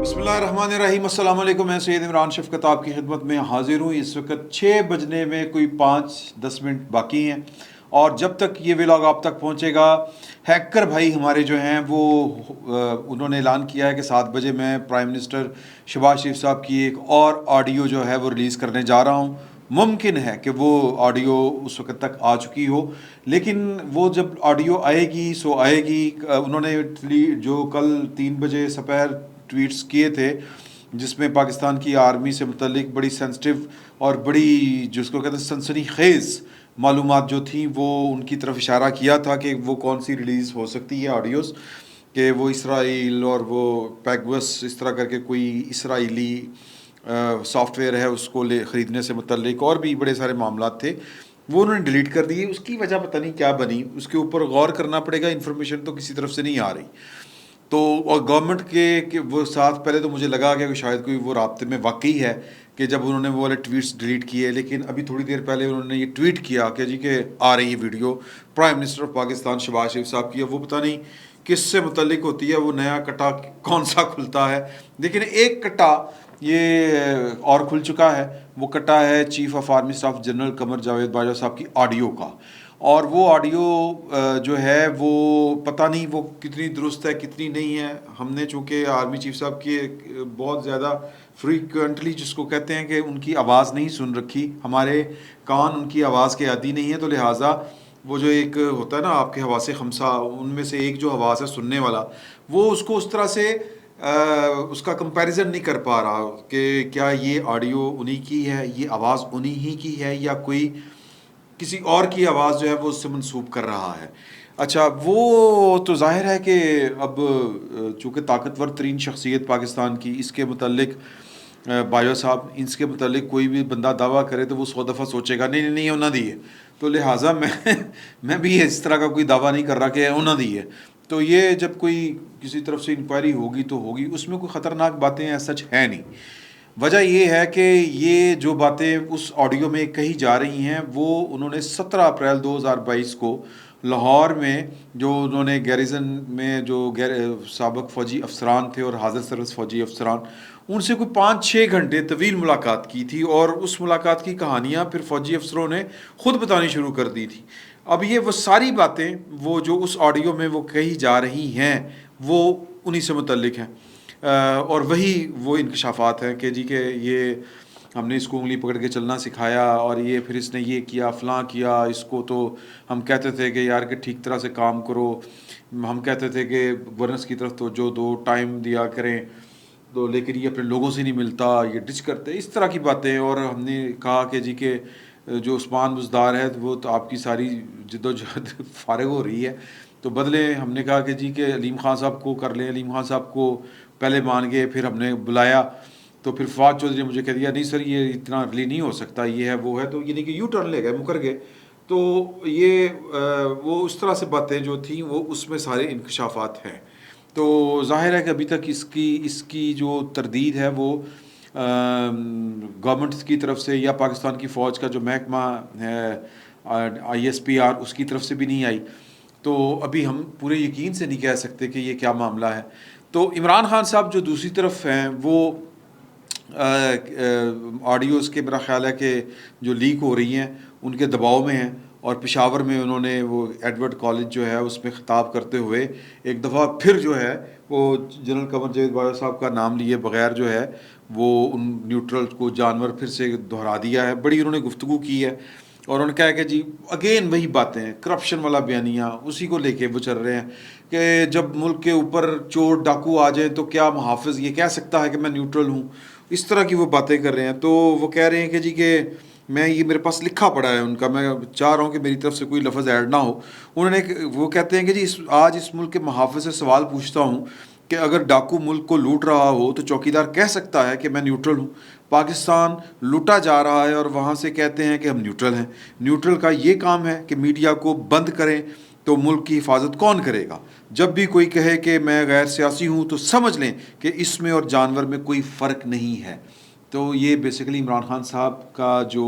بسم اللہ الرحمن الرحیم، السلام علیکم۔ میں سید عمران شفقت آپ کی خدمت میں حاضر ہوں۔ اس وقت 6 بجنے میں کوئی 5-10 منٹ باقی ہیں، اور جب تک یہ ولاگ آپ تک پہنچے گا، ہیکر بھائی ہمارے جو ہیں وہ انہوں نے اعلان کیا ہے کہ 7 بجے میں پرائم منسٹر شہباز شریف صاحب کی ایک اور آڈیو جو ہے وہ ریلیز کرنے جا رہا ہوں۔ ممکن ہے کہ وہ آڈیو اس وقت تک آ چکی ہو، لیکن وہ جب آڈیو آئے گی سو آئے گی۔ انہوں نے جو کل 3 بجے سپہر ٹویٹس کیے تھے، جس میں پاکستان کی آرمی سے متعلق بڑی سینسٹیو اور بڑی جس کو کہتے ہیں سنسنی خیز معلومات جو تھیں، وہ ان کی طرف اشارہ کیا تھا کہ وہ کون سی ریلیز ہو سکتی ہے آڈیوز، کہ وہ اسرائیل اور وہ پیگوس اس طرح کر کے کوئی اسرائیلی سافٹ ویئر ہے اس کو خریدنے سے متعلق اور بھی بڑے سارے معاملات تھے، وہ انہوں نے ڈیلیٹ کر دیے۔ اس کی وجہ پتہ نہیں کیا بنی، اس کے اوپر غور کرنا پڑے گا۔ انفارمیشن تو کسی طرف سے نہیں آ رہی، تو اور گورنمنٹ کے وہ ساتھ پہلے تو مجھے لگا کہ شاید کوئی وہ رابطے میں واقعی ہے کہ جب انہوں نے وہ والے ٹویٹس ڈیلیٹ کیے، لیکن ابھی تھوڑی دیر پہلے انہوں نے یہ ٹویٹ کیا کہ جی کہ آ رہی ہے video prime minister of Pakistan Shehbaz Sharif صاحب کی۔ وہ پتہ نہیں کس سے متعلق ہوتی ہے، وہ نیا کٹا کون سا کھلتا ہے، لیکن ایک کٹا یہ اور کھل چکا ہے۔ وہ کٹا ہے chief of army staff general Qamar Javed Bajwa صاحب کی آڈیو کا، اور وہ آڈیو جو ہے وہ پتہ نہیں وہ کتنی درست ہے کتنی نہیں ہے۔ ہم نے چونکہ آرمی چیف صاحب کی بہت زیادہ فریکوینٹلی جس کو کہتے ہیں کہ ان کی آواز نہیں سن رکھی، ہمارے کان ان کی آواز کے عادی نہیں ہیں، تو لہٰذا وہ جو ایک ہوتا ہے نا آپ کے حواس خمسہ، ان میں سے ایک جو حواس ہے سننے والا، وہ اس کو اس طرح سے اس کا کمپیریزن نہیں کر پا رہا کہ کیا یہ آڈیو انہی کی ہے، یہ آواز انہی ہی کی ہے، یا کوئی کسی اور کی آواز جو ہے وہ اس سے منسوب کر رہا ہے۔ اچھا، وہ تو ظاہر ہے کہ اب چونکہ طاقتور ترین شخصیت پاکستان کی، اس کے متعلق باجوہ صاحب، اس کے متعلق کوئی بھی بندہ دعویٰ کرے تو وہ 100 دفعہ سوچے گا نہیں نہیں نہیں انہوں دی ہے، تو لہٰذا میں بھی اس طرح کا کوئی دعویٰ نہیں کر رہا کہ انہوں دی ہے۔ تو یہ جب کوئی کسی طرف سے انکوائری ہوگی تو ہوگی، اس میں کوئی خطرناک باتیں ایز سچ ہے نہیں۔ وجہ یہ ہے کہ یہ جو باتیں اس آڈیو میں کہی جا رہی ہیں وہ انہوں نے 17 اپریل 2022 کو لاہور میں جو انہوں نے گیریزن میں جو سابق فوجی افسران تھے اور حاضر سروس فوجی افسران، ان سے کوئی 5-6 گھنٹے طویل ملاقات کی تھی، اور اس ملاقات کی کہانیاں پھر فوجی افسروں نے خود بتانی شروع کر دی تھی۔ اب یہ وہ ساری باتیں وہ جو اس آڈیو میں وہ کہی جا رہی ہیں وہ انہی سے متعلق ہیں، اور وہی وہ انکشافات ہیں کہ جی کہ یہ ہم نے اس کو انگلی پکڑ کے چلنا سکھایا، اور یہ پھر اس نے یہ کیا فلاں کیا، اس کو تو ہم کہتے تھے کہ یار کہ ٹھیک طرح سے کام کرو، ہم کہتے تھے کہ گورننس کی طرف توجہ دو، ٹائم دیا کریں، تو لیکن یہ اپنے لوگوں سے نہیں ملتا، یہ ڈچ کرتے، اس طرح کی باتیں۔ اور ہم نے کہا کہ جی کہ جو عثمان بزدار ہے وہ تو آپ کی ساری جد و جہد فارغ ہو رہی ہے، تو بدلے ہم نے کہا کہ جی کہ علیم خان صاحب کو کر لیں۔ علیم خان صاحب کو پہلے مان گئے، پھر ہم نے بلایا، تو پھر فواد چودھری نے مجھے کہہ دیا نہیں سر یہ اتنا ارلی نہیں ہو سکتا، یہ ہے وہ ہے، تو یعنی کہ یو ٹرن لے گئے، مکر گئے۔ تو یہ وہ اس طرح سے باتیں جو تھیں وہ اس میں سارے انکشافات ہیں۔ تو ظاہر ہے کہ ابھی تک اس کی جو تردید ہے وہ گورنمنٹ کی طرف سے یا پاکستان کی فوج کا جو محکمہ ہے ISPR، اس کی طرف سے بھی نہیں آئی، تو ابھی ہم پورے یقین سے نہیں کہہ سکتے کہ یہ کیا معاملہ ہے۔ تو عمران خان صاحب جو دوسری طرف ہیں وہ آڈیوز کے میرا خیال ہے کہ جو لیک ہو رہی ہیں ان کے دباؤ میں ہیں، اور پشاور میں انہوں نے وہ ایڈورڈ کالج جو ہے اس میں خطاب کرتے ہوئے ایک دفعہ پھر جو ہے وہ جنرل قمر جاوید باجوہ صاحب کا نام لیے بغیر جو ہے وہ ان نیوٹرل کو جانور پھر سے دہرا دیا ہے۔ بڑی انہوں نے گفتگو کی ہے، اور انہوں نے کہا کہ جی اگین وہی باتیں، کرپشن والا بیانیہ اسی کو لے کے وہ چل رہے ہیں کہ جب ملک کے اوپر چور ڈاکو آ جائیں تو کیا محافظ یہ کہہ سکتا ہے کہ میں نیوٹرل ہوں، اس طرح کی وہ باتیں کر رہے ہیں۔ تو وہ کہہ رہے ہیں کہ جی کہ میں یہ میرے پاس لکھا پڑا ہے ان کا، میں چاہ رہا ہوں کہ میری طرف سے کوئی لفظ ایڈ نہ ہو۔ انہوں نے وہ کہتے ہیں کہ جی آج اس ملک کے محافظ سے سوال پوچھتا ہوں کہ اگر ڈاکو ملک کو لوٹ رہا ہو تو چوکیدار کہہ سکتا ہے کہ میں نیوٹرل ہوں؟ پاکستان لوٹا جا رہا ہے اور وہاں سے کہتے ہیں کہ ہم نیوٹرل ہیں۔ نیوٹرل کا یہ کام ہے کہ میڈیا کو بند کریں، تو ملک کی حفاظت کون کرے گا؟ جب بھی کوئی کہے کہ میں غیر سیاسی ہوں تو سمجھ لیں کہ اس میں اور جانور میں کوئی فرق نہیں ہے۔ تو یہ بیسیکلی عمران خان صاحب کا جو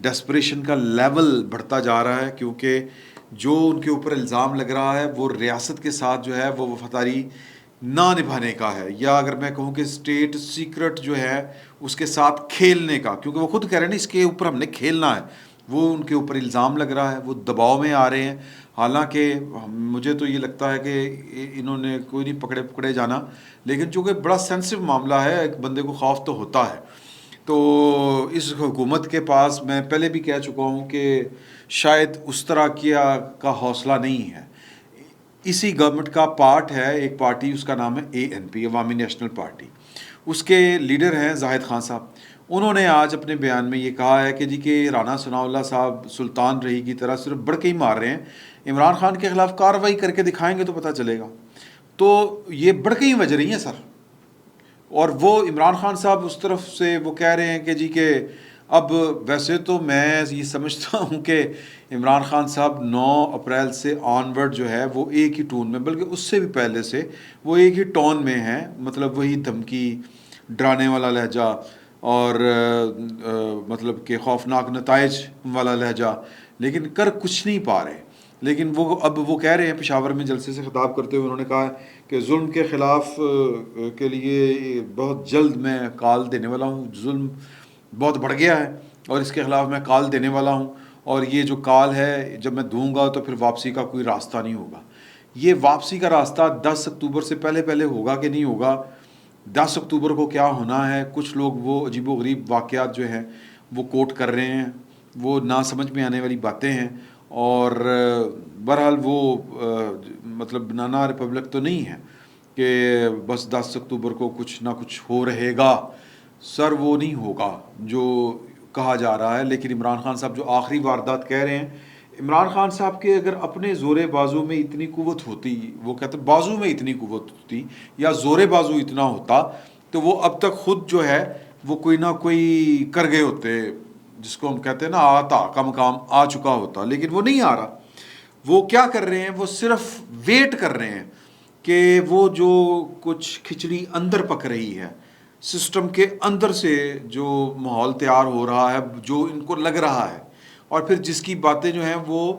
ڈیسپریشن کا لیول بڑھتا جا رہا ہے، کیونکہ جو ان کے اوپر الزام لگ رہا ہے وہ ریاست کے ساتھ جو ہے وہ وفاداری نہ نبھانے کا ہے، یا اگر میں کہوں کہ اسٹیٹ سیکرٹ جو ہے اس کے ساتھ کھیلنے کا، کیونکہ وہ خود کہہ رہے ہیں نا اس کے اوپر ہم نے کھیلنا ہے، وہ ان کے اوپر الزام لگ رہا ہے، وہ دباؤ میں آ رہے ہیں. حالانکہ مجھے تو یہ لگتا ہے کہ انہوں نے کوئی نہیں پکڑے جانا، لیکن چونکہ بڑا سینسٹیو معاملہ ہے، ایک بندے کو خوف تو ہوتا ہے. تو اس حکومت کے پاس میں پہلے بھی کہہ چکا ہوں کہ شاید اس طرح کا حوصلہ نہیں ہے. اسی گورنمنٹ کا پارٹ ہے ایک پارٹی، اس کا نام ہے ANP، عوامی نیشنل پارٹی. اس کے لیڈر ہیں زاہد خان صاحب. انہوں نے آج اپنے بیان میں یہ کہا ہے کہ جی کہ رانا ثناء اللہ صاحب سلطان رہی کی طرح صرف بڑھ کے ہی مار رہے ہیں، عمران خان کے خلاف کارروائی کر کے دکھائیں گے تو پتہ چلے گا. تو یہ بڑھ کے ہی بج رہی ہیں سر. اور وہ عمران خان صاحب اس طرف سے وہ کہہ رہے ہیں کہ جی کہ اب ویسے تو میں یہ سمجھتا ہوں کہ عمران خان صاحب 9 اپریل سے آن ورڈ جو ہے وہ ایک ہی ٹون میں، بلکہ اس سے بھی پہلے سے وہ ایک ہی ٹون میں ہیں، مطلب وہی دھمکی، ڈرانے والا لہجہ، اور مطلب کہ خوفناک نتائج والا لہجہ، لیکن کر کچھ نہیں پا رہے. لیکن اب وہ کہہ رہے ہیں پشاور میں جلسے سے خطاب کرتے ہوئے، انہوں نے کہا کہ ظلم کے خلاف کے لیے بہت جلد میں کال دینے والا ہوں. ظلم بہت بڑھ گیا ہے اور اس کے خلاف میں کال دینے والا ہوں، اور یہ جو کال ہے جب میں دوں گا تو پھر واپسی کا کوئی راستہ نہیں ہوگا. یہ واپسی کا راستہ 10 اکتوبر سے پہلے ہوگا کہ نہیں ہوگا. 10 اکتوبر کو کیا ہونا ہے، کچھ لوگ وہ عجیب و غریب واقعات جو ہیں وہ کوٹ کر رہے ہیں، وہ نہ سمجھ میں آنے والی باتیں ہیں. اور بہرحال وہ مطلب بنانا ریپبلک تو نہیں ہے کہ بس 10 اکتوبر کو کچھ نہ کچھ ہو رہے گا. سر وہ نہیں ہوگا جو کہا جا رہا ہے. لیکن عمران خان صاحب جو آخری واردات کہہ رہے ہیں، عمران خان صاحب کے اگر اپنے زور بازو میں اتنی قوت ہوتی، وہ کہتے بازو میں اتنی قوت ہوتی یا زور بازو اتنا ہوتا، تو وہ اب تک خود جو ہے وہ کوئی نہ کوئی کر گئے ہوتے، جس کو ہم کہتے ہیں نا آتا کا مقام آ چکا ہوتا. لیکن وہ نہیں آ رہا. وہ کیا کر رہے ہیں، وہ صرف ویٹ کر رہے ہیں کہ وہ جو کچھ کھچڑی اندر پک رہی ہے، سسٹم کے اندر سے جو ماحول تیار ہو رہا ہے، جو ان کو لگ رہا ہے، اور پھر جس کی باتیں جو ہیں وہ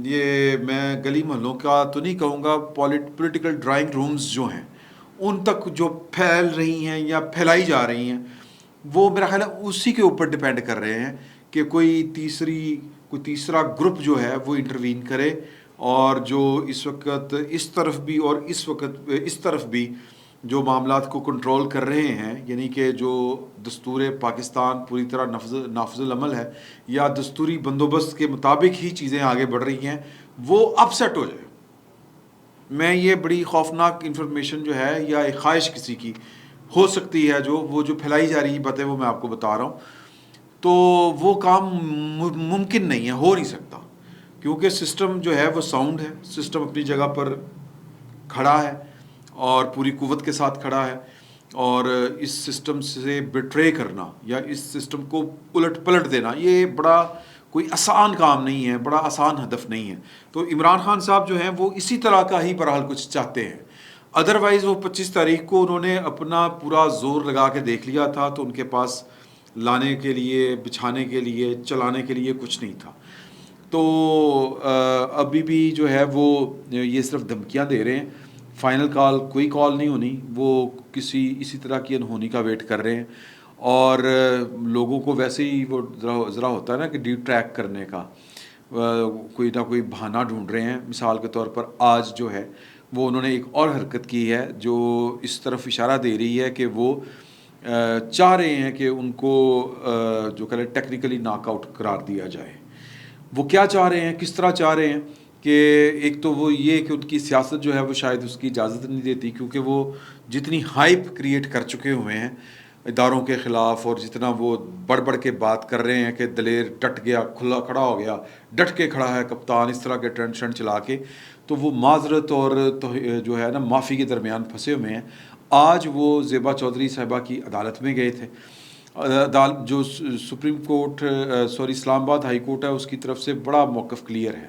یہ میں گلی محلوں کا تو نہیں کہوں گا، پولیٹیکل ڈرائنگ رومز جو ہیں ان تک جو پھیل رہی ہیں یا پھیلائی جا رہی ہیں، وہ میرا خیال ہے اسی کے اوپر ڈپینڈ کر رہے ہیں کہ کوئی تیسرا گروپ جو ہے وہ انٹروین کرے، اور جو اس وقت اس طرف بھی اور اس وقت اس طرف بھی جو معاملات کو کنٹرول کر رہے ہیں، یعنی کہ جو دستور پاکستان پوری طرح نافذ العمل ہے یا دستوری بندوبست کے مطابق ہی چیزیں آگے بڑھ رہی ہیں، وہ اپ سیٹ ہو جائے. میں یہ بڑی خوفناک انفارمیشن جو ہے یا ایک خواہش کسی کی ہو سکتی ہے، جو پھیلائی جا رہی باتیں وہ میں آپ کو بتا رہا ہوں، تو وہ کام ممکن نہیں ہے، ہو نہیں سکتا. کیونکہ سسٹم جو ہے وہ ساؤنڈ ہے، سسٹم اپنی جگہ پر کھڑا ہے اور پوری قوت کے ساتھ کھڑا ہے. اور اس سسٹم سے بٹرے کرنا یا اس سسٹم کو الٹ پلٹ دینا، یہ بڑا کوئی آسان کام نہیں ہے، بڑا آسان ہدف نہیں ہے. تو عمران خان صاحب جو ہیں وہ اسی طرح کا ہی بہرحال کچھ چاہتے ہیں. ادروائز وہ 25 تاریخ کو انہوں نے اپنا پورا زور لگا کے دیکھ لیا تھا، تو ان کے پاس لانے کے لیے، بچھانے کے لیے، چلانے کے لیے کچھ نہیں تھا. تو ابھی بھی جو ہے وہ یہ صرف دھمکیاں دے رہے ہیں. فائنل کوئی کال نہیں ہونی، وہ اسی طرح کی انہونی کا ویٹ کر رہے ہیں. اور لوگوں کو ویسے ہی وہ ذرا ہوتا ہے نا کہ ڈی ٹریک کرنے کا کوئی نہ کوئی بہانہ ڈھونڈ رہے ہیں. مثال کے طور پر آج جو ہے وہ انہوں نے ایک اور حرکت کی ہے جو اس طرف اشارہ دے رہی ہے کہ وہ چاہ رہے ہیں کہ ان کو جو کہ ٹیکنیکلی ناک آؤٹ قرار دیا جائے. وہ کیا چاہ رہے ہیں، کس طرح چاہ رہے ہیں؟ کہ ایک تو وہ یہ کہ ان کی سیاست جو ہے وہ شاید اس کی اجازت نہیں دیتی، کیونکہ وہ جتنی ہائپ کریٹ کر چکے ہوئے ہیں اداروں کے خلاف، اور جتنا وہ بڑھ کے بات کر رہے ہیں کہ دلیر ڈٹ گیا، کھڑا ہو گیا، ڈٹ کے کھڑا ہے کپتان، اس طرح کے ٹرینڈ چلا کے، تو وہ معذرت اور جو ہے نا معافی کے درمیان پھنسے ہوئے ہیں. آج وہ زیبا چودھری صاحبہ کی عدالت میں گئے تھے. جو سپریم کورٹ اسلام آباد ہائی کورٹ ہے، اس کی طرف سے بڑا موقف کلیئر ہے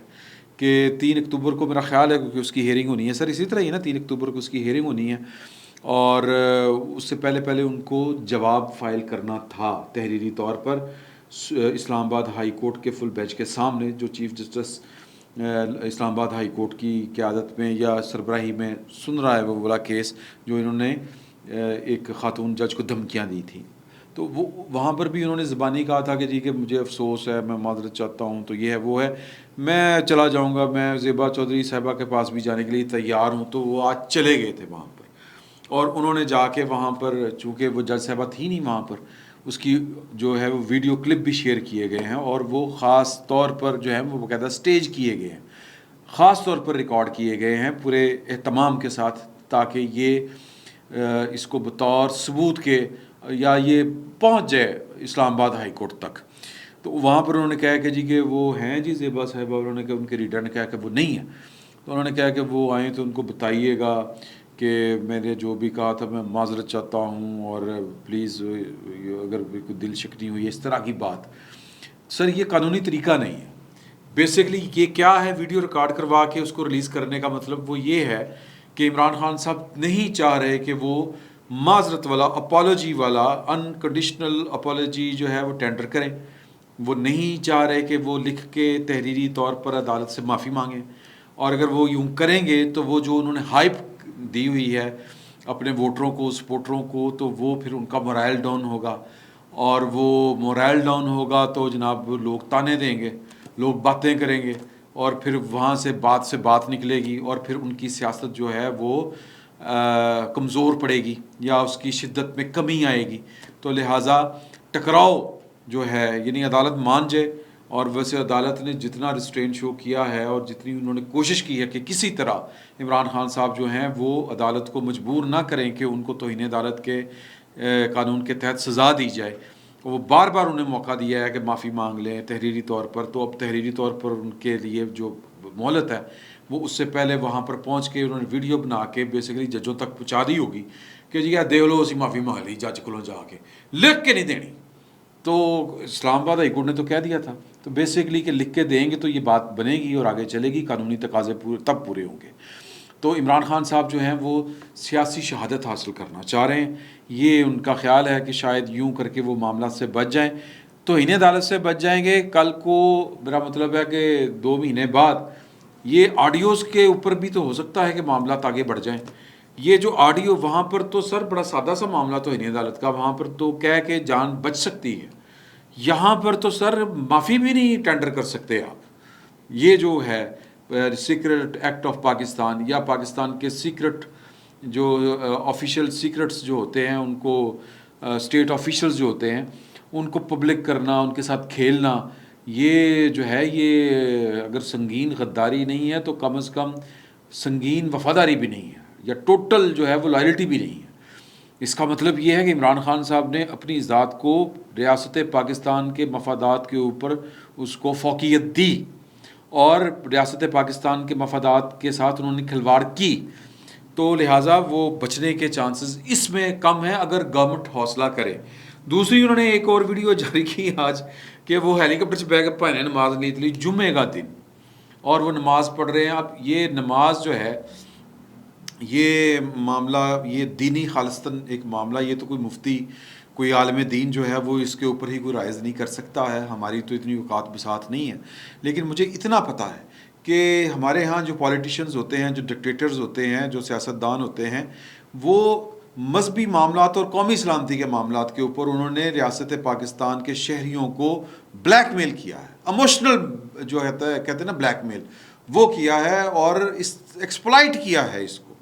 کہ 3 اکتوبر کو میرا خیال ہے کیونکہ اس کی ہیئرنگ ہونی ہے. سر اسی طرح ہی نا 3 اکتوبر کو اس کی ہیئرنگ ہونی ہے، اور اس سے پہلے ان کو جواب فائل کرنا تھا تحریری طور پر اسلام آباد ہائی کورٹ کے فل بینچ کے سامنے، جو چیف جسٹس اسلام آباد ہائی کورٹ کی قیادت میں یا سربراہی میں سن رہا ہے وہ والا کیس جو انہوں نے ایک خاتون جج کو دھمکیاں دی تھیں. تو وہ وہاں پر بھی انہوں نے زبانی کہا تھا کہ جی کہ مجھے افسوس ہے، میں معذرت چاہتا ہوں، تو یہ ہے وہ ہے، میں چلا جاؤں گا، میں زیبا چودھری صاحبہ کے پاس بھی جانے کے لیے تیار ہوں. تو وہ آج چلے گئے تھے وہاں پر، اور انہوں نے جا کے وہاں پر، چونکہ وہ جج صاحبہ تھی نہیں وہاں پر، اس کی جو ہے وہ ویڈیو کلپ بھی شیئر کیے گئے ہیں، اور وہ خاص طور پر جو ہے وہ باقاعدہ سٹیج کیے گئے ہیں، خاص طور پر ریکارڈ کیے گئے ہیں پورے اہتمام کے ساتھ، تاکہ یہ اس کو بطور ثبوت کے یا یہ پہنچ جائے اسلام آباد ہائی کورٹ تک. تو وہاں پر انہوں نے کہا کہ جی کہ وہ ہیں جی زیبا صاحبہ، انہوں نے کہا، ان کے ریڈر نے کہا کہ وہ نہیں ہیں. تو انہوں نے کہا کہ وہ آئیں تو ان کو بتائیے گا کہ میں نے جو بھی کہا تھا میں معذرت چاہتا ہوں، اور پلیز اگر کوئی دل شکنی ہوئی اس طرح کی بات. سر یہ قانونی طریقہ نہیں ہے. بیسکلی یہ کیا ہے، ویڈیو ریکارڈ کروا کے اس کو ریلیز کرنے کا مطلب وہ یہ ہے کہ عمران خان صاحب نہیں چاہ رہے کہ وہ معذرت والا، اپالوجی والا، انکنڈیشنل اپالوجی جو ہے وہ ٹینڈر کریں. وہ نہیں چاہ رہے کہ وہ لکھ کے تحریری طور پر عدالت سے معافی مانگیں، اور اگر وہ یوں کریں گے تو وہ جو انہوں نے ہائپ دی ہوئی ہے اپنے ووٹروں کو، سپورٹروں کو، تو وہ پھر ان کا مورائل ڈاؤن ہوگا، اور وہ مورائل ڈاؤن ہوگا تو جناب لوگ تانے دیں گے، لوگ باتیں کریں گے، اور پھر وہاں سے بات نکلے گی، اور پھر ان کی سیاست جو ہے وہ کمزور پڑے گی یا اس کی شدت میں کمی آئے گی. تو لہٰذا ٹکراؤ جو ہے، یعنی عدالت مان جائے. اور ویسے عدالت نے جتنا ریسٹرین شو کیا ہے اور جتنی انہوں نے کوشش کی ہے کہ کسی طرح عمران خان صاحب جو ہیں وہ عدالت کو مجبور نہ کریں کہ ان کو توہین عدالت کے قانون کے تحت سزا دی جائے. وہ بار بار انہیں موقع دیا ہے کہ معافی مانگ لیں تحریری طور پر. تو اب تحریری طور پر ان کے لیے جو مہلت ہے وہ اس سے پہلے وہاں پر پہنچ کے انہوں نے ویڈیو بنا کے بیسیکلی ججوں تک پہنچا دی ہوگی کہ جی دیکھ لو اسی معافی مانگ لی جج کو جا کے، لکھ کے نہیں دینی. تو اسلام آباد ہائی کورٹ نے تو کہہ دیا تھا، تو بیسکلی کہ لکھ کے دیں گے تو یہ بات بنے گی اور آگے چلے گی، قانونی تقاضے تب پورے ہوں گے. تو عمران خان صاحب جو ہیں وہ سیاسی شہادت حاصل کرنا چاہ رہے ہیں. یہ ان کا خیال ہے کہ شاید یوں کر کے وہ معاملات سے بچ جائیں، تو انہیں عدالت سے بچ جائیں گے. کل کو میرا مطلب ہے کہ 2 مہینے بعد یہ آڈیوز کے اوپر بھی تو ہو سکتا ہے کہ معاملات آگے بڑھ جائیں. یہ جو آڈیو وہاں پر تو سر بڑا سادہ سا معاملہ تو انہیں عدالت کا، وہاں پر تو کہہ کے جان بچ سکتی ہے. یہاں پر تو سر معافی بھی نہیں ٹینڈر کر سکتے آپ. یہ جو ہے سیکرٹ ایکٹ آف پاکستان یا پاکستان کے سیکرٹ جو آفیشیل سیکرٹس جو ہوتے ہیں ان کو اسٹیٹ آفیشلز جو ہوتے ہیں ان کو پبلک کرنا، ان کے ساتھ کھیلنا، یہ جو ہے یہ اگر سنگین غداری نہیں ہے تو کم از کم سنگین وفاداری بھی نہیں ہے، یا ٹوٹل جو ہے وہ لائلٹی بھی نہیں ہے. اس کا مطلب یہ ہے کہ عمران خان صاحب نے اپنی ذات کو ریاست پاکستان کے مفادات کے اوپر اس کو فوقیت دی، اور ریاست پاکستان کے مفادات کے ساتھ انہوں نے کھلواڑ کی. تو لہٰذا وہ بچنے کے چانسز اس میں کم ہیں اگر گورنمنٹ حوصلہ کرے. دوسری انہوں نے ایک اور ویڈیو جاری کی آج کہ وہ ہیلی کاپٹر سے بیگ اپ پہنے نماز نہیں تھی جمعے کا دن، اور وہ نماز پڑھ رہے ہیں. اب یہ نماز جو ہے یہ معاملہ، یہ دینی خالصتاً ایک معاملہ، یہ تو کوئی مفتی، کوئی عالم دین جو ہے وہ اس کے اوپر ہی کوئی رائز نہیں کر سکتا ہے. ہماری تو اتنی اوقات بساط نہیں ہے. لیکن مجھے اتنا پتہ ہے کہ ہمارے ہاں جو پولیٹیشنز ہوتے ہیں، جو ڈکٹیٹرز ہوتے ہیں، جو سیاستدان ہوتے ہیں، وہ مذہبی معاملات اور قومی سلامتی کے معاملات کے اوپر انہوں نے ریاست پاکستان کے شہریوں کو بلیک میل کیا ہے. ایموشنل جو ہے کہتے ہیں نا بلیک میل، وہ کیا ہے اور ایکسپلائٹ کیا ہے اس کو.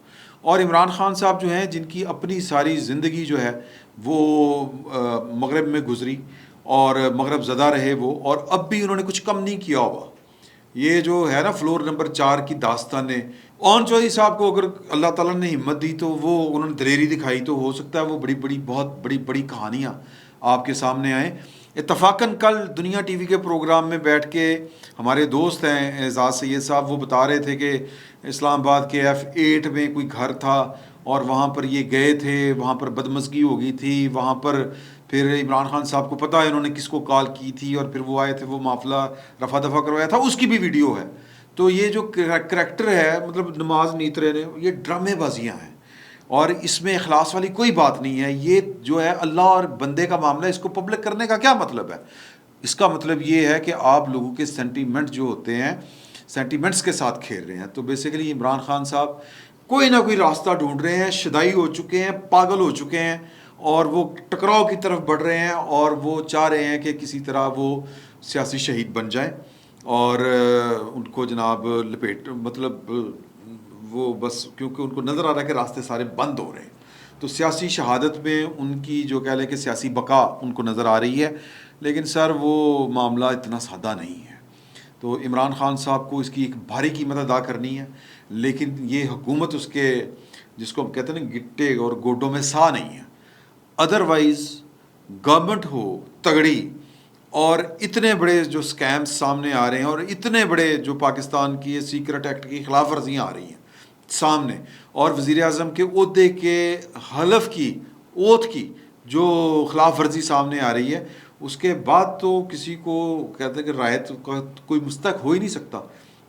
اور عمران خان صاحب جو ہیں جن کی اپنی ساری زندگی جو ہے وہ مغرب میں گزری اور مغرب زدہ رہے وہ، اور اب بھی انہوں نے کچھ کم نہیں کیا ہوا. یہ جو ہے نا فلور نمبر 4 کی داستانیں، اون چودھری صاحب کو اگر اللہ تعالیٰ نے ہمت دی تو وہ انہوں نے دلیری دکھائی، تو ہو سکتا ہے وہ بہت بڑی کہانیاں آپ کے سامنے آئیں. اتفاقاً کل دنیا ٹی وی کے پروگرام میں بیٹھ کے ہمارے دوست ہیں اعزاز سید صاحب، وہ بتا رہے تھے کہ اسلام آباد کے F8 میں کوئی گھر تھا اور وہاں پر یہ گئے تھے، وہاں پر بدمزگی ہو گئی تھی، وہاں پر پھر عمران خان صاحب کو پتہ ہے انہوں نے کس کو کال کی تھی، اور پھر وہ آئے تھے، وہ معاملہ رفع دفع کروایا تھا، اس کی بھی ویڈیو ہے. تو یہ جو کریکٹر ہے مطلب نماز نیت رہے، یہ ڈرامے بازیاں ہیں اور اس میں اخلاص والی کوئی بات نہیں ہے. یہ جو ہے اللہ اور بندے کا معاملہ ہے، اس کو پبلک کرنے کا کیا مطلب ہے؟ اس کا مطلب یہ ہے کہ آپ لوگوں کے سینٹیمنٹ جو ہوتے ہیں، سینٹیمنٹس کے ساتھ کھیل رہے ہیں. تو بیسیکلی عمران خان صاحب کوئی نہ کوئی راستہ ڈھونڈ رہے ہیں, شدائی ہو چکے ہیں, پاگل ہو چکے ہیں, اور وہ ٹکراؤ کی طرف بڑھ رہے ہیں, اور وہ چاہ رہے ہیں کہ کسی طرح وہ سیاسی شہید بن جائیں اور ان کو جناب لپیٹ, مطلب وہ بس کیونکہ ان کو نظر آ رہا ہے کہ راستے سارے بند ہو رہے ہیں, تو سیاسی شہادت میں ان کی جو کہہ لیں کہ سیاسی بقا ان کو نظر آ رہی ہے. لیکن سر وہ معاملہ اتنا سادہ نہیں ہے. تو عمران خان صاحب کو اس کی ایک بھاری قیمت ادا کرنی ہے, لیکن یہ حکومت اس کے جس کو ہم کہتے ہیں نا گٹے اور گوڈوں میں سا نہیں ہے. ادروائز گورنمنٹ ہو تگڑی, اور اتنے بڑے جو سکیمز سامنے آ رہے ہیں, اور اتنے بڑے جو پاکستان کی سیکرٹ ایکٹ کی خلاف ورزیاں آ رہی ہیں سامنے, اور وزیر اعظم کے عہدے کے حلف کی اوتھ کی جو خلاف ورزی سامنے آ رہی ہے, اس کے بعد تو کسی کو کہتے ہیں کہ رعایت کا کوئی مستحق ہو ہی نہیں سکتا,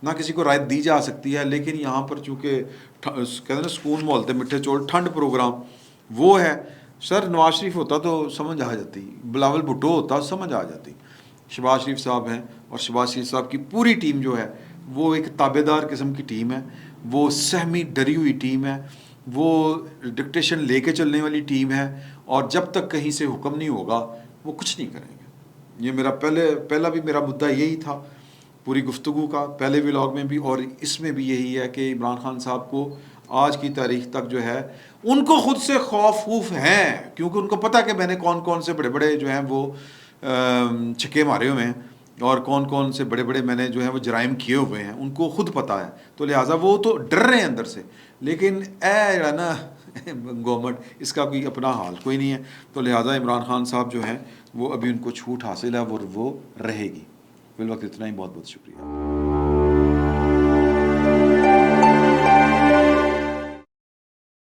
نہ کسی کو رعایت دی جا سکتی ہے. لیکن یہاں پر چونکہ کہتے ہیں نا سکون مولتے میٹھے چول ٹھنڈ پروگرام وہ ہے. سر نواز شریف ہوتا تو سمجھ آ جاتی, بلاول بھٹو ہوتا سمجھ آ جاتی. شہباز شریف صاحب ہیں, اور شہباز شریف صاحب کی پوری ٹیم جو ہے وہ ایک تابے دار قسم کی ٹیم ہے, وہ سہمی ڈری ہوئی ٹیم ہے, وہ ڈکٹیشن لے کے چلنے والی ٹیم ہے, اور جب تک کہیں سے حکم نہیں ہوگا وہ کچھ نہیں کریں گے. یہ میرا پہلا بھی میرا مدعا یہی تھا پوری گفتگو کا, پہلے ولاگ میں بھی اور اس میں بھی یہی ہے کہ عمران خان صاحب کو آج کی تاریخ تک جو ہے ان کو خود سے خوف ہیں, کیونکہ ان کو پتہ کہ میں نے کون کون سے بڑے بڑے جو ہیں وہ چھکے مارے ہوئے ہیں, اور کون کون سے بڑے بڑے میں نے جو ہے وہ جرائم کیے ہوئے ہیں, ان کو خود پتہ ہے. تو لہٰذا وہ تو ڈر رہے ہیں اندر سے, لیکن اے نا گورنمنٹ اس کا کوئی اپنا حال کوئی نہیں ہے. تو لہٰذا عمران خان صاحب جو ہیں وہ ابھی ان کو چھوٹ حاصل ہے, وہ رہے گی. فی الوقت اتنا ہی, بہت بہت شکریہ.